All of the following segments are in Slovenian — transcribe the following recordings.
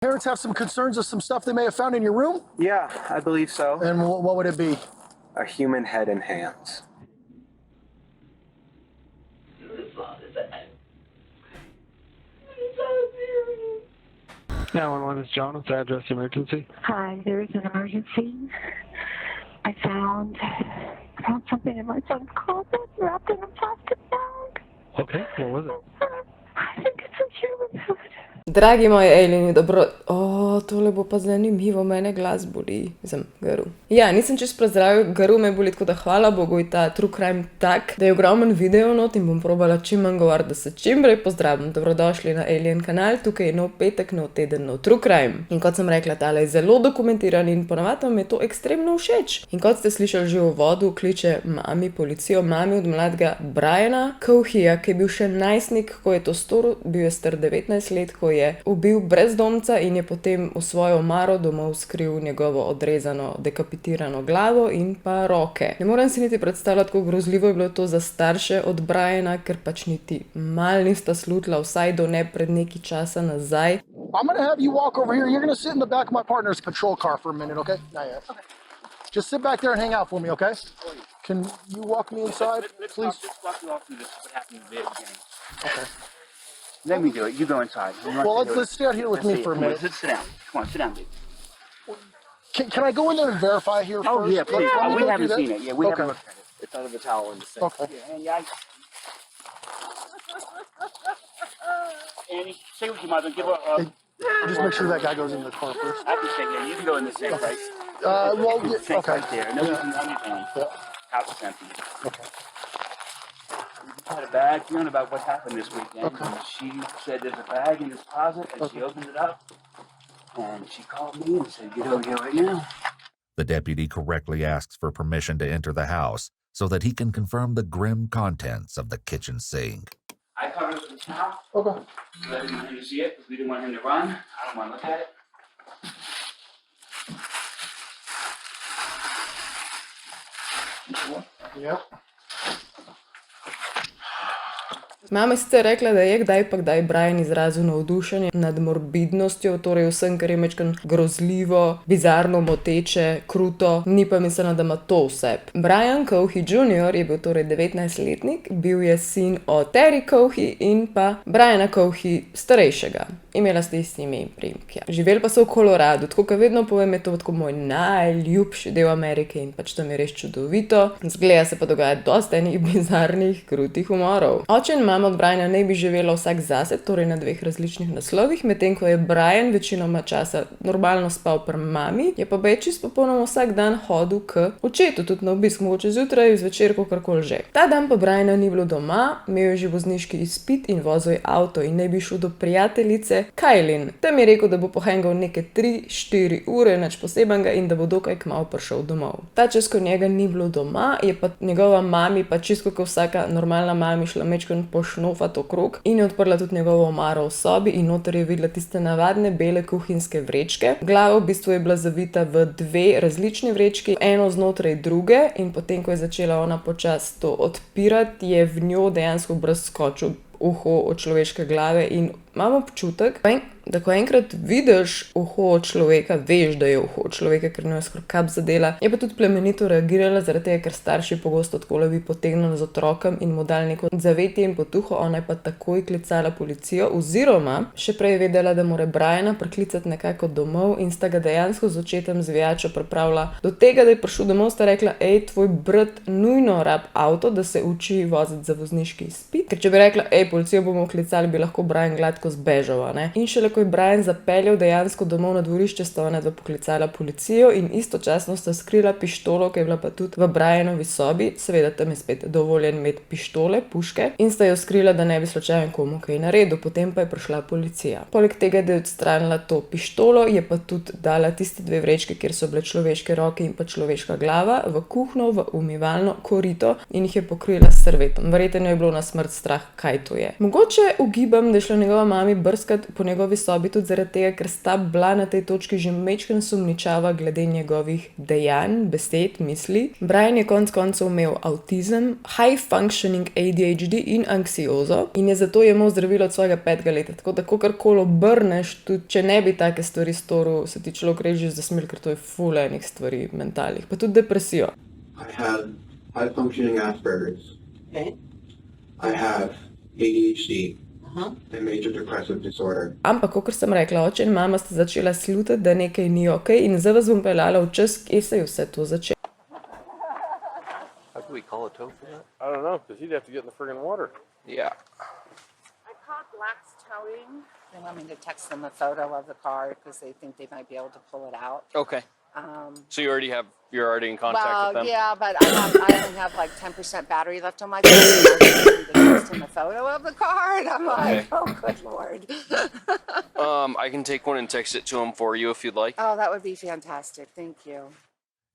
Parents have some concerns of some stuff they may have found in your room? Yeah, I believe so. And what would it be? A human head and hands. 911 is John. What's the address emergency? Hi, there is an emergency. I found something in my son's closet wrapped in a plastic bag. Okay, what was it? I think it's a human food. Dragi moji alieni, dobro... tole bo pa zanimivo, mene glas boli. Mislim, grl. Ja, nisem čist prezdravil, grl me boli, tako da hvala Bogu je ta true crime tak, da je ogromen video not in bom probala čim manj govoriti, da se čim prej pozdravim. Dobrodošli na Alien kanal, tukaj je nov petek, nov teden, nov true crime. In kot sem rekla, tale je zelo dokumentiran in ponavadi mi je to ekstremno všeč. In kot ste slišali že v uvodu, kliče mami policijo, mami od mladega Briana Coheeja, ki je bil še najstnik, ko je to storil, bil je star 19 let, ko je ubil brezdomca in je potem v svojo omaro domov skril njegovo odrezano, dekapitirano glavo in pa roke. Ne morem si niti predstavljati, kako grozljivo je bilo to za starše od Briana, ker pač niti mal nista slutila, vsaj do ne pred nekaj časa nazaj. I'm gonna have you walk over here. You're gonna sit in the back of my partner's patrol car for a minute, okay? Not yet. Okay. Just sit back there and hang out for me, okay? Can you walk me inside, please? Let's walk you all through this, what happened in the beginning. Okay. Let me do it. You go inside. Well, let's stay out here with me for a minute. Sit down. Come on, sit down, baby. Can I go in there and verify here Oh, first? yeah, please. Let me We go haven't through seen that. it. Yeah, we Okay. haven't looked at it. It's under the towel in the sink. Okay. Yeah, Andy, Andy, stay with your mother. Give her Just make sure that guy goes in the car first. I can stay here. You can go in the sink, right? Well, yeah, Sink okay. right there. No, Yeah. you can on your phone. Yeah. House is empty. Okay. You had a bag, feeling about what happened this weekend. Okay. And she said there's a bag in his closet, and she opened it up. And she called me and said, get over here right now. The deputy correctly asks for permission to enter the house so that he can confirm the grim contents of the kitchen sink. I covered it with a towel. Okay. So I didn't want him to see it because we didn't want him to run. I don't want to look at it. Yep. Mama je sicer rekla, da je kdaj pa kdaj Brian izrazil navdušenje nad morbidnostjo, torej vsem, kar je majčkeno grozljivo, bizarno, moteče, kruto, ni pa mislila, da ima to vse. Brian Cohee Jr. je bil torej 19-letnik, bil je sin od Terry Cohee in pa Briana Cohee starejšega. Imela sta isti ime in priimek. Živeli pa so v Koloradu, tako kot vedno povem, je to tako moj najljubši del Amerike in pač tam je res čudovito. Zgleda se pa dogaja dosti enih bizarnih, krutih umorov. Oče in mama od Briana naj bi živela vsak zase, torej na dveh različnih naslovih, medtem ko je Brian večinoma časa normalno spal pri mami, je pa čisto popolnoma vsak dan hodil k očetu, tudi na obisk, mogoče zjutraj, zvečer, kakorkoli že. Ta dan pa Briana ni bilo doma, imel je že vozniški izpit in vozil je avto in naj bi šel do prijateljice Kailin. Tam je rekel, da bo pohengal neke 3-4 ure, nič posebenega in da bo dokaj kmalu prišel domov. Ta čas, ko njega ni bilo doma, je pa njegova mami, pa čisto kot vsaka normalna mami, šla majčkeno pošnofat okrog in je odprla tudi njegovo omaro v sobi in noter je videla tiste navadne bele kuhinjske vrečke. Glava v bistvu je bila zavita v dve različni vrečki, eno znotraj druge in potem, ko je začela ona počasi to odpirati, je v njo dejansko brezskočil uho od človeške glave in imam občutek, da ko enkrat vidiš uho od človeka, veš, da je uho od človeka, ker njo je skoraj kap zadela. Je pa tudi plemenito reagirala, zaradi tega, ker starši pogosto takole bi potegnili z otrokom in mu dali neko zavetje in potuho, ona je pa takoj klicala policijo, oziroma še prej je vedela, da mora Briana priklicati nekako domov in sta ga dejansko z očetom zvijačo pripravila do tega, da je prišel domov, sta rekla, tvoj brat nujno rab avto, da se uči voziti za vozniški izpit, ker če bi rekla, policijo bomo klicali, bi lahko Brian gladko zbežal, ne? In šele ko je Brian zapeljal dejansko domov na dvorišče, sta ona dva poklicala policijo in istočasno sta skrila pištolo, ki je bila pa tudi v Brianovi sobi, seveda tam je spet dovoljen imeti pištole, puške, in sta jo skrila, da ne bi slučajno komu kaj naredil, potem pa je prišla policija. Poleg tega, da je odstranila to pištolo, je pa tudi dala tiste dve vrečke, kjer so bile človeške roke in pa človeška glava, v kuhno, v umivalno korito in jih je pokrila s servetom. Verjetno je bilo na smrt strah, kaj to je. Mogoče ugibam, da je šla njegova mami brskati po njegovi sobi tudi zaradi tega, ker sta bila na tej točki že majčkeno sumničava glede njegovih dejanj, besed, misli. Brian je konec koncev imel avtizem, high functioning ADHD in anksiozo in je zato jemal zdravilo od svojega 5. leta. Tako da kakorkoli obrneš, tudi če ne bi take stvari storil, se ti človek reži zasmil, ker to je ful enih stvari mentalnih. Pa tudi depresijo. I had high functioning Asperger's. Okay. I have ADHD and major depressive disorder. Ampak, kot sem rekla, oče in mama sta začela slutiti, da nekaj ni ok in zdaj vas bom peljala v čas, kje se je vse to začelo. How do we call a tow for that? I don't know, because he'd have to get in the friggin' water. Yeah. I called Black's Towing. They want me to text them a photo of the car because they think they might be able to pull it out. Okay. So you're already in contact with them? Yeah, but I only have like 10% battery left on my phone. I text him a photo of the car, and I'm like, oh, good Lord. I can take one and text it to him for you if you'd like. Oh, that would be fantastic. Thank you.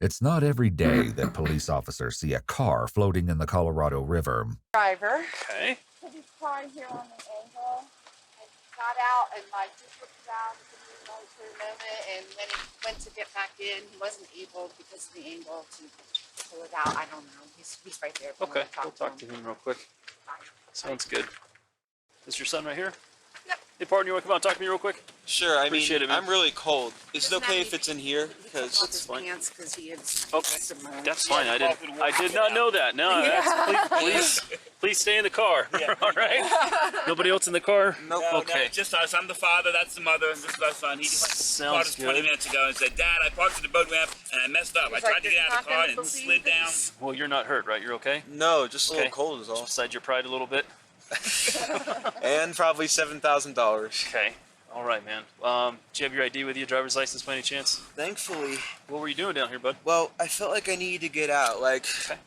It's not every day that police officers see a car floating in the Colorado River. Driver. Okay. Put his car in here on the angle and got out and like just looked around for a moment, and when he went to get back in, he wasn't able because of the angle to pull it out. I don't know. He's right there. Okay, we'll talk to him real quick. Sounds good. Is your son right here? Yep. Hey, partner, you want to come out and talk to me real quick? Sure. I Appreciate mean, it, man. I'm really cold. Is it Doesn't okay that if it's in here? Because It's fine. pants because he is Okay, submerged. that's fine. I did not know that. No, please stay in the car. All right. Nobody else in the car? Nope. Okay. Just us. I'm the father. That's the mother. And this is our son. He just called Sounds us 20 good. minutes ago and said, "Dad, I parked at the boat ramp and I messed up. I tried to get out of the car and it slid down." Well, you're not hurt, right? You're okay? no, just a Okay. little cold is all. Beside your pride a little bit. And probably $7,000. Okay. All right, man. Do you have your ID with you, driver's license by any chance? Thankfully, What were you doing down here, bud? well, I felt like I needed to get out,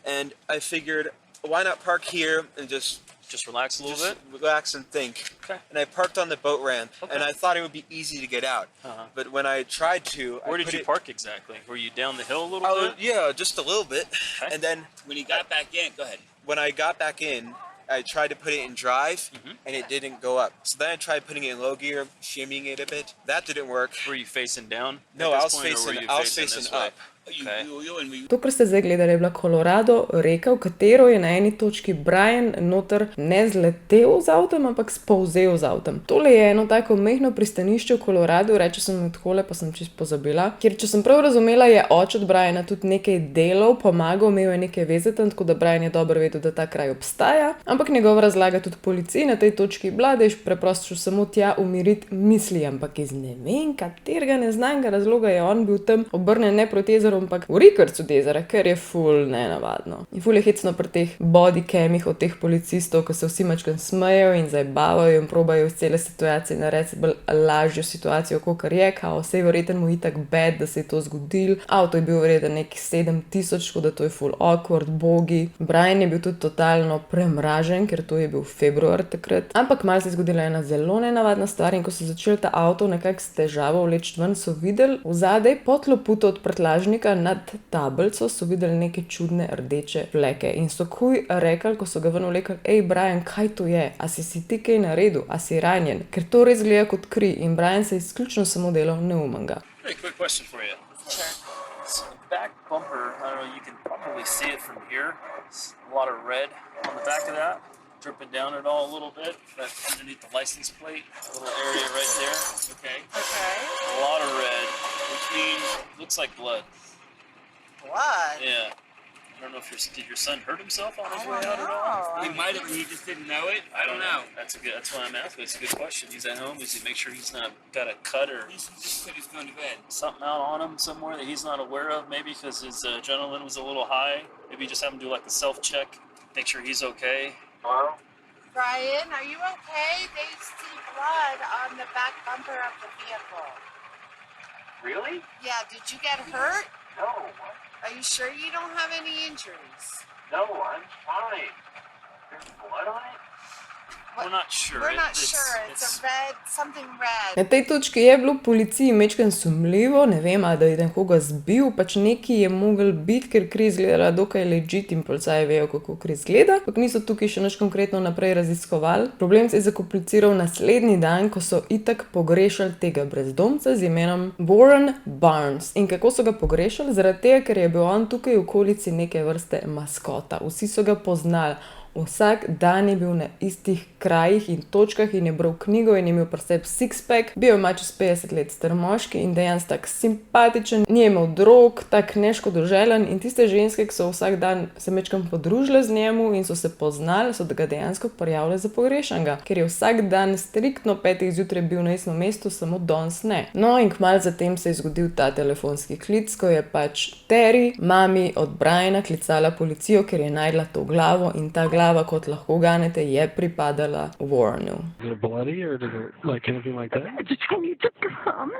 and I figured, why not park here and just relax a little bit. relax and think. Okay. And I parked on the boat ramp, Okay. and I thought it would be easy to get out. But when I tried to, Where did you park exactly? Were you down the hill a little bit? Yeah, just a little bit. Okay. And then When he got back in, go ahead. when I got back in, I tried to put it in drive, and it didn't go up. So then I tried putting it in low gear, shimmying it a bit. That didn't work. Were you facing down? No, at I this was point, or were facing. you I was facing facing this way? up. Okay. And we To, kar ste zdaj gledali, je bila Colorado reka, v katero je na eni točki Brian noter ne zletel z avtom, ampak spolzel z avtom. Tole je eno tako mehno pristanišče v Coloradu, reče sem mu takole, pa sem čisto pozabila, kjer, če sem prav razumela, je oče od Briana tudi nekaj delov, pomagal, imel je nekaj veze tam, tako da Brian je dobro vedel, da ta kraj obstaja, ampak njegova razlaga tudi policiji na tej točki bila, da je preprosto šel samo tja umiriti misli, ampak iz ne vem katerega neznanega razloga je on bil tam obrnen ne proti jezeru, ampak v Rickards od jezera, ker je ful nenavadno. In ful je hecno pri teh bodycamih od teh policistov, ko se vsi mačkan smejejo in zabavajo in probajo iz cele situacije narediti bolj lažjo situacijo, kakor je, kao vse je verjetno mu itak bad, da se je to zgodil. Avto je bil vreden nekih 7000, tako da to je ful awkward, bogi. Brian je bil tudi totalno premražen, ker to je bil februar takrat. Ampak malo se je zgodila ena zelo nenavadna stvar in ko so začeli ta avto nekako s težavo vleči ven, so videli vzadej pod loputo od prtljažnika nad tablico so videli neke čudne rdeče fleke in so kuj rekli, ko so ga ven vlekli, ej Brian, kaj to je? A si ti kaj naredil? A si ranjen? Ker to res gleda kot kri in Brian se je izključno samo delal neumnega. Hey, quick question for you. Sure. So back bumper, I don't know, you can probably see it from here. It's a lot of red on the back of that, dripping down it all a little bit. But underneath the license plate, a little area right there. Okay. Okay. A lot of red, which means looks like blood. Blood? Yeah. I don't know if did your son hurt himself on his way I out don't at all? know. He might have, he just didn't know it. I don't know. That's why I'm asking. It's a good question. He's at home. Does he make sure he's not got a cut or He just said he's going to bed. something out on him somewhere that he's not aware of? Maybe because his adrenaline was a little high. Maybe just have him do like a self-check, make sure he's okay. Hello? Brian, are you okay? They see blood on the back bumper of the vehicle. Really? Yeah, did you get hurt? No. Are you sure you don't have any injuries? No, I'm fine. There's blood on it? We're not sure. We're not sure. It's a red, something red. Na tej točki je bilo policiji mečken sumljivo, ne vem, ali da je nekoga zbil, pač neki je mogel biti, ker kri izgleda dokaj legit in policaji vejo, kako kri izgleda, ampak niso tukaj še nič konkretno naprej raziskovali. Problem se je zakompliciral naslednji dan, ko so itak pogrešali tega brezdomca z imenom Warren Barnes. In kako so ga pogrešali? Zaradi tega, ker je bil on tukaj v okolici neke vrste maskota. Vsi so ga poznali. Vsak dan je bil na istih krajih in točkah in je bral knjigo in je imel pri sebi six-pack. Bil je čez 50 let star moški in dejansko tak simpatičen, ni imel drog, tak neškodoželen in tiste ženske, ki so vsak dan se mečkam podružile z njemu in so se poznali, so ga dejansko prijavile za pogrešanega, ker je vsak dan striktno 5 zjutraj bil na istem mestu, samo danes ne. No in kmalu zatem se je zgodil ta telefonski klic, ko je pač Terry, mami od Briana, klicala policijo, ker je najdla to glavo in ta glava, kot lahko ganete, je pripadala Warrenu. Is it bloody or did it like anything like that? I just told you to come.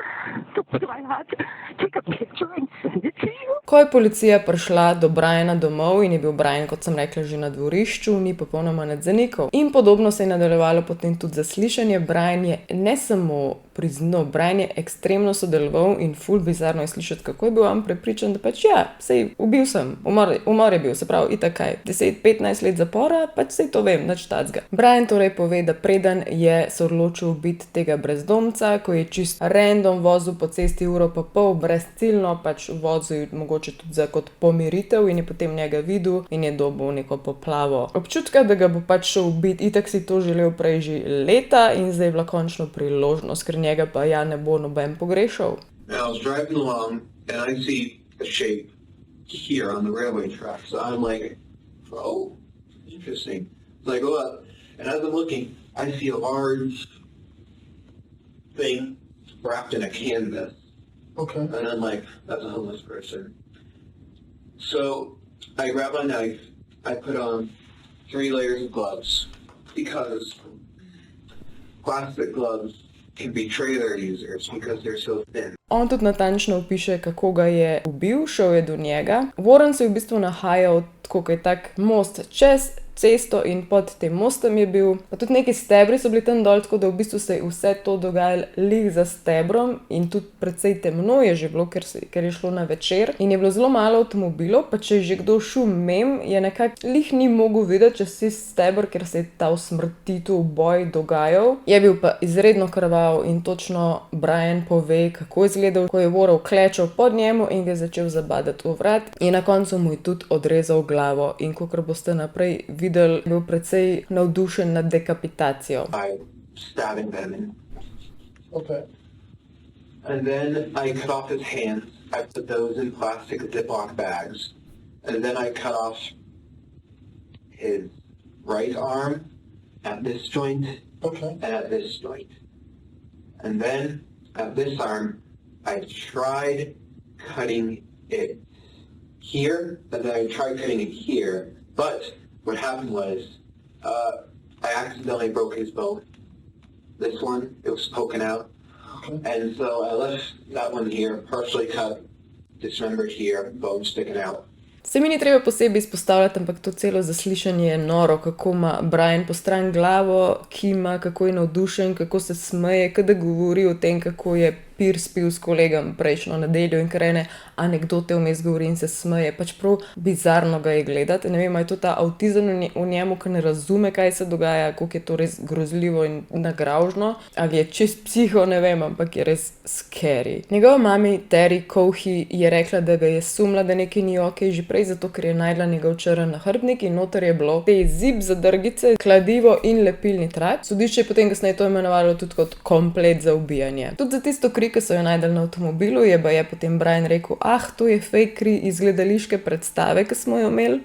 So do I have to take a picture and send it to you? Ko je policija prišla do Briana domov in je bil Brian, kot sem rekla, že na dvorišču, ni popolnoma nad zanikal. In podobno se je nadaljevalo potem tudi zaslišanje. Brian je ne samo priznal, Brian je ekstremno sodeloval in ful bizarno je slišati, kako je bil on prepričan, da pač ja, sej ubil sem, umor je bil, se pravi, itak kaj, 10-15 let zapora, pač sej to vem, nič tacga. Brian torej pove, da preden je se odločil ubiti tega brezdomca, ko je čist random vozil po cesti uro pa pol, brezciljno pač vozil mogoče tudi za kot pomiritev in je potem njega videl in je dobil neko poplavo občutka, da ga bo pač šel ubiti, itak si to želel prej že leta in zdaj je bila končno priložnost, ker njega pa ja ne bo noben pogrešal. And I was driving along and I see a shape here on the railway track. So I'm like, oh, interesting. So I go up and as I'm looking, I see a large thing wrapped in a canvas. Okay. And I'm like, that's a homeless person. So I grab my knife, I put on 3 layers of gloves because plastic gloves can betray their users because they're so thin. On tudi natančno opiše, kako ga je ubil, šel je do njega. Warren se je v bistvu nahajal tako, kot je tak most čez cesto in pod tem mostom je bil. Pa tudi neki stebri so bili tam dol, tako da v bistvu se je vse to dogajalo lih za stebrom in tudi precej temno je že bilo, ker je šlo na večer in je bilo zelo malo avtomobilov, pa če je že kdo šel mem, je nekako lih ni mogel videti čez vsi stebr, ker se je ta usmrtitev boj dogajal. Je bil pa izredno krvav in točno Brian pove, kako je izgledal, ko je Warren klečal pod njemu in ga je začel zabadati v vrat in na koncu mu je tudi odrezal glavo in kakor boste naprej videli, bil precej navdušen nad dekapitacijo. By stabbing them in. Okay. And then I cut off his hands. I put those in plastic Ziploc bags. And then I cut off his right arm at this joint and at this joint. And then at this arm, I tried cutting it here, and then I tried cutting it here. But what happened was, I accidentally broke his bone. This one, it was poking out. And so I left that one here, partially cut, dismembered here, bone sticking out. Se mi ni treba posebej izpostavljati, ampak to celo zaslišanje je noro, kako ima Brian postran glavo, kima, kako je navdušen, kako se smeje, kada govori o tem, kako je pir spil s kolegom prejšnjo nedeljo in kar ene anekdote vmes govori in se smeje. Pač prav bizarno ga je gledati. Ne vem, je to ta avtizem v njemu, ki ne razume, kaj se dogaja, koliko je to res grozljivo in nagravžno, ali je čist psiho, ne vem, ampak je res scary. Njegova mami Terry Cohey je rekla, da ga je sumla, da nekaj ni okej že prej, zato ker je najdla njegov črn nahrbtnik in noter je bilo te zip zadrgice, kladivo in lepilni trak. Sodišče je potem kasneje to imenovalo tudi kot komplet za ubijanje. Tudi za tisto kri, ki so jo najdli na avtomobilu, je potem Brian rekel, to je fake kri iz gledališke predstave, ki smo jo imeli.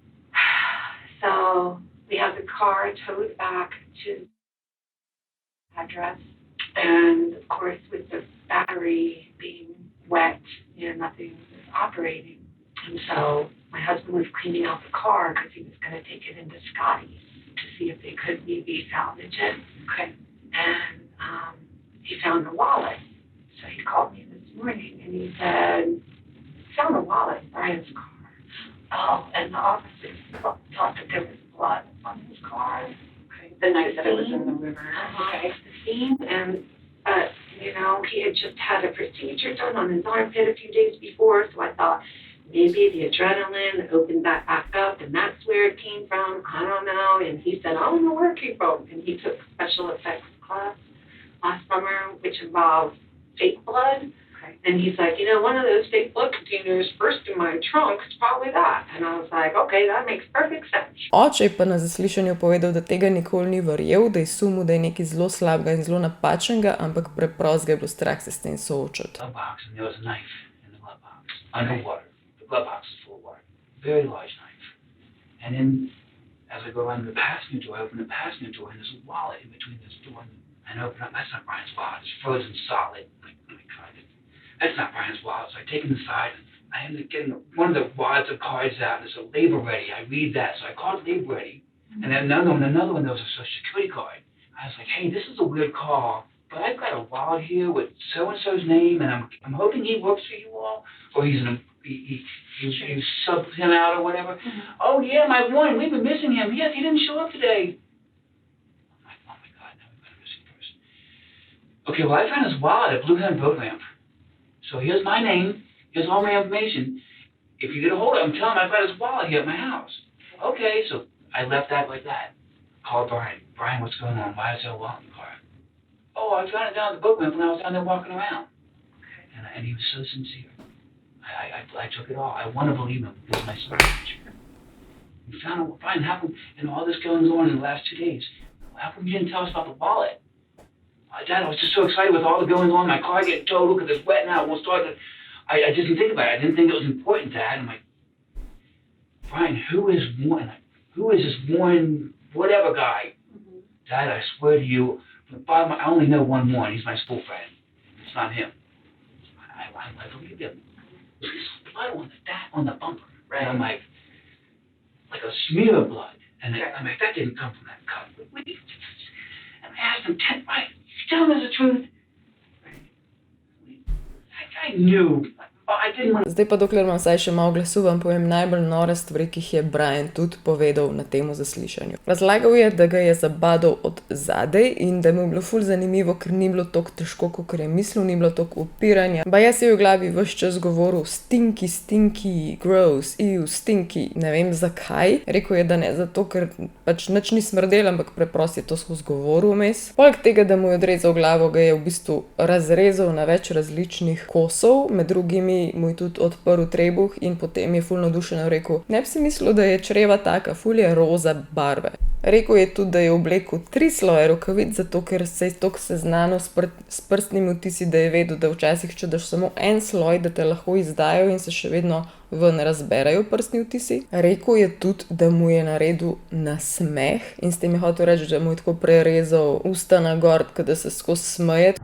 So we have the car towed back to the address, and of course with the battery being wet, nothing was operating. And so my husband was cleaning out the car because he was going to take it into Scotty's to see if they could maybe salvage it. Okay. And he found the wallet. So he called me this morning and he said, found the wallet in Brian's car. Oh, and the officers thought that there was blood on his car. Okay. the night that I was in the river. Okay. The scene, and he had just had a procedure done on his armpit a few days before, so I thought maybe the adrenaline opened that back up, and that's where it came from. I don't know. And he said, I don't know where it came from. And he took special effects class last summer, which involved fake blood. Okay. And he's like, one of those fake blood containers first in my trunk is probably that. And I was like, okay, that makes perfect sense. Oče je pa na zaslišanju povedal, da tega nikoli ni verjel, da je sumil, da je nekaj zelo slabega in zelo napačnega, ampak preprosto ga je bilo strah se s tem soočati. Glove box, and there was a knife in the glove box, underwater. The glove box is full of water, very large knife. And then, as I go around the passenger door, I open the passenger door, and there's a wallet in between this door and I open up. That's not Brian's wallet. It's frozen solid. That's not Brian's wallet. So I take him inside, and I end up getting one of the wads of cards out. There's a labor ready. I read that, so I called labor ready, and then another one, there was a Social Security card. I was like, hey, this is a weird call, but I've got a wallet here with so-and-so's name, and I'm hoping he works for you all, or you subbed him out or whatever. Mm-hmm. Oh, yeah, my one, we've been missing him. Yes, he didn't show up today. I'm like, oh, my God, now we've got a missing person. Okay, well, I found his wallet at Blue Hen Boat Ramp. So here's my name. Here's all my information. If you get a hold of him, tell him I've got his wallet here at my house. Okay, so I left that like that. Called Brian. Brian, what's going on? Why is there a wallet in the car? Oh, I found it down at the boat ramp when I was down there walking around. And he was so sincere. I took it all. I want to believe him. He was my son. We found out, Brian, how come, all this going on in the last 2 days, how come you didn't tell us about the wallet? Dad, I was just so excited with all the going on. My car getting towed. Look at this wet now. It won't start. I just didn't think about it. I didn't think it was important, Dad. I'm like, Brian, who is this Warren whatever guy? Mm-hmm. Dad, I swear to you, I only know one Warren. He's my school friend. It's not him. I believe him. There's blood on the bumper. Right. And I'm like a smear of blood. And I'm like, that didn't come from that cut. And I asked him, right, tell me the truth. I knew. Zdaj pa, dokler imam vsaj še malo glasu, vam povem najbolj nore stvari, ki jih je Brian tudi povedal na temu zaslišanju. Razlagal je, da ga je zabadal od zadaj in da mu je bilo ful zanimivo, ker ni bilo toliko težko, kot je mislil, ni bilo toliko upiranja. Baje si v glavi ves čas govoril stinky, gross, stinky, ne vem zakaj. Rekel je, da ne zato, ker pač nič ni smrdel, ampak preprosto je to skozi govoril vmes. Poleg tega, da mu je odrezal glavo, ga je v bistvu razrezal na več različnih kosov, med drugimi mu je tudi odprl trebuh in potem je ful navdušeno rekel, ne bi si mislil, da je čreva taka, ful je roza barve. Rekel je tudi, da je oblekel 3 sloje rokavic, zato ker se je toliko seznanil s prstnimi vtisi, da je vedel, da včasih, če daš samo en sloj, da te lahko izdajo in se še vedno ven razberajo prstni vtisi. Rekel je tudi, da mu je naredil nasmeh in s tem je hotel reči, da mu je tako prerezal usta na gor, da se skozi smeje.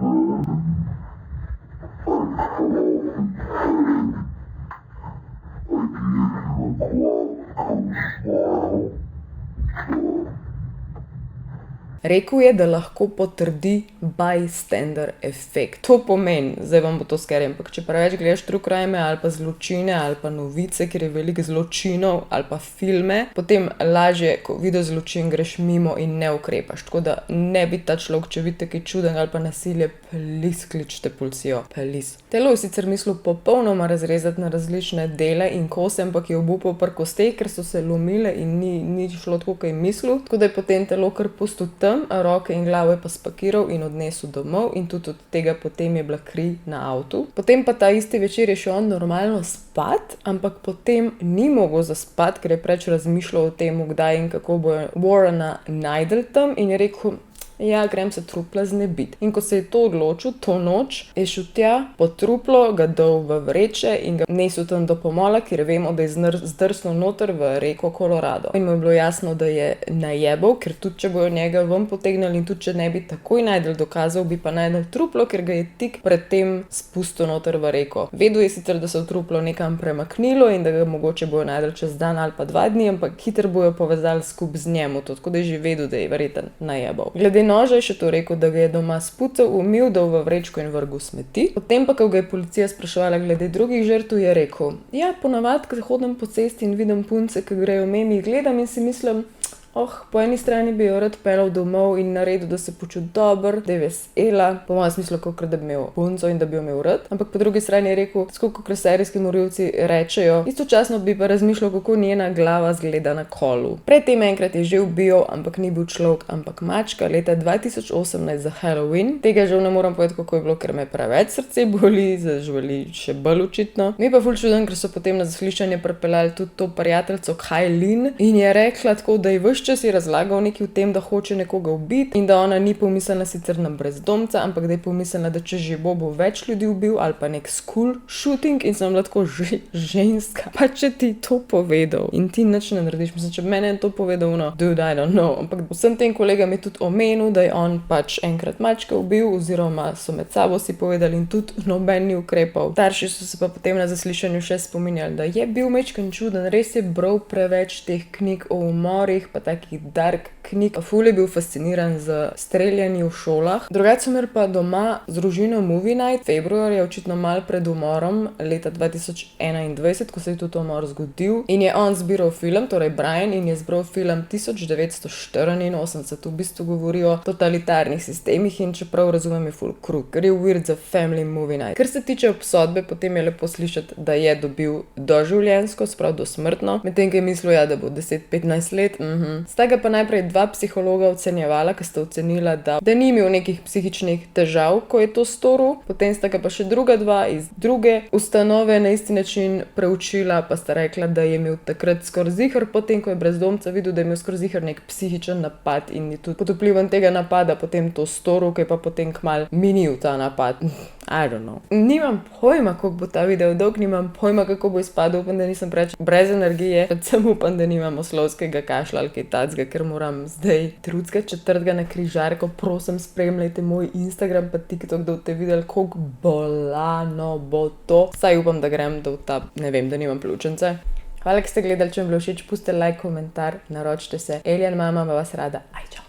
Rekel je, da lahko potrdi bystander efekt. To pomeni, zdaj vam bo to scary, ampak če preveč gledaš true crime ali pa zločine ali pa novice, kjer je veliko zločinov ali pa filme, potem lažje, ko vidiš zločin, greš mimo in ne ukrepaš. Tako da ne bi ta človek, če vidite kaj čuden ali pa nasilje, please kličite policijo, please. Telo je sicer mislil popolnoma razrezati na različne dele in kose, ampak je obupal pri kosteh, ker so se lomile in ni šlo tako, kaj je mislil. Tako da je potem telo kar pustil tam, roke in glavo je pa spakiral in odnesel domov in tudi od tega potem je bila kri na avtu. Potem pa ta isti večer je šel on normalno spat, ampak potem ni mogel zaspati, ker je preč razmišljal o tem, kdaj in kako bo Warrena najdel tam in je rekel, ja, grem se trupla znebiti. In ko se je to odločil, to noč, je šel tja po truplo, ga dal v vreče in ga nesel tam do pomola, ker vemo, da je zdrsnil noter v reko Colorado. In mu je bilo jasno, da je najebal, ker tudi če bojo njega ven potegnili in tudi če ne bi takoj najdel dokazov, bi pa najdel truplo, ker ga je tik pred tem spustil noter v reko. Vedel je sicer, da se v truplo nekam premaknilo in da ga mogoče bojo najdel čez dan ali pa 2 dni, ampak hitro bojo povezali skup z njemu, tako da je že vedel, da je verjetno najebal. Glede noža je še to rekel, da ga je doma spucal, umil, dal v vrečko in vrgel smeti. Potem pa, ko ga je policija spraševala glede drugih žrtev, je rekel, ja, ponavadi, ko hodim po cesti in vidim punce, ki grejo mimo, jih gledam in si mislim, po eni strani bi jo rad pelal domov in naredil, da se počuti dobro, da je vesela, po mojem smislu, kakor da bi imel punco in da bi jo imel rad, ampak po drugi strani je rekel, skoliko kot serijski morilci rečejo, istočasno bi pa razmišljal, kako njena glava zgleda na kolu. Predtem enkrat je že ubil, ampak ni bil človek, ampak mačka, leta 2018 za Halloween. Tega žal ne moram povedati, kako je bilo, ker me preveč srce boli, za živali še bolj očitno. Mi pa ful čuden, ker so potem na zaslišanje pripeljali tudi to prijateljico Kylin in je rekla tako, da je ves čas razlagal nekaj o tem, da hoče nekoga ubiti in da ona ni pomislila sicer na brezdomca, ampak da je pomislila, da če že bo več ljudi ubil ali pa nek school shooting in sem lahko ženska. Pa če ti to povedal in ti nič ne narediš, mislim, če meni je to povedal, no, dude, I don't know, ampak vsem tem kolegam je tudi omenil, da je on pač enkrat mačka ubil oziroma so med sabo si povedali in tudi noben ni ukrepal. Starši so se pa potem na zaslišanju še spominjali, da je bil majčken čuden, res je bral preveč teh knjig o umorih, pa takih dark knjig. Ful je bil fasciniran z streljanji v šolah. Drugače so imeli pa doma z družino movie night, februarja, očitno malo pred umorom, leta 2021, ko se je tudi umor zgodil. In je on zbiral film, torej Brian, in je zbral film 1984, v bistvu govori o totalitarnih sistemih in čeprav razumem je ful krut, ker je weird za family movie night. Kar se tiče obsodbe, potem je lepo slišati, da je dobil doživljenjsko, sprav dosmrtno, medtem ko je mislil, ja, da bo 10-15 let. Sta ga pa najprej dva psihologa ocenjevala, ki sta ocenila, da ni imel nekih psihičnih težav, ko je to storil, potem sta ga pa še druga dva iz druge ustanove na isti način preučila, pa sta rekla, da je imel takrat skoraj ziher, potem ko je brezdomca videl, da je imel skoraj ziher nek psihičen napad in je tudi pod vplivom tega napada potem to storil, ki je pa potem kmalu minil ta napad. I don't know. Nimam pojma, kako bo ta video dolg, nimam pojma, kako bo izpadel, upam, da nisem preveč brez energije, predvsem upam, da nimam oslovskega kašla ali kaj tacga, ker moram zdaj 3.4. na križarko. Prosim, spremljajte moj Instagram pa TikTok, da boste videli, koliko bolano bo to. Saj upam, da grem do ta, ne vem, da nimam pljučnice. Hvala, ki ste gledali, če vam bilo všeč, pustite like, komentar, naročite se. Alien mama vas rada. Aj, čau.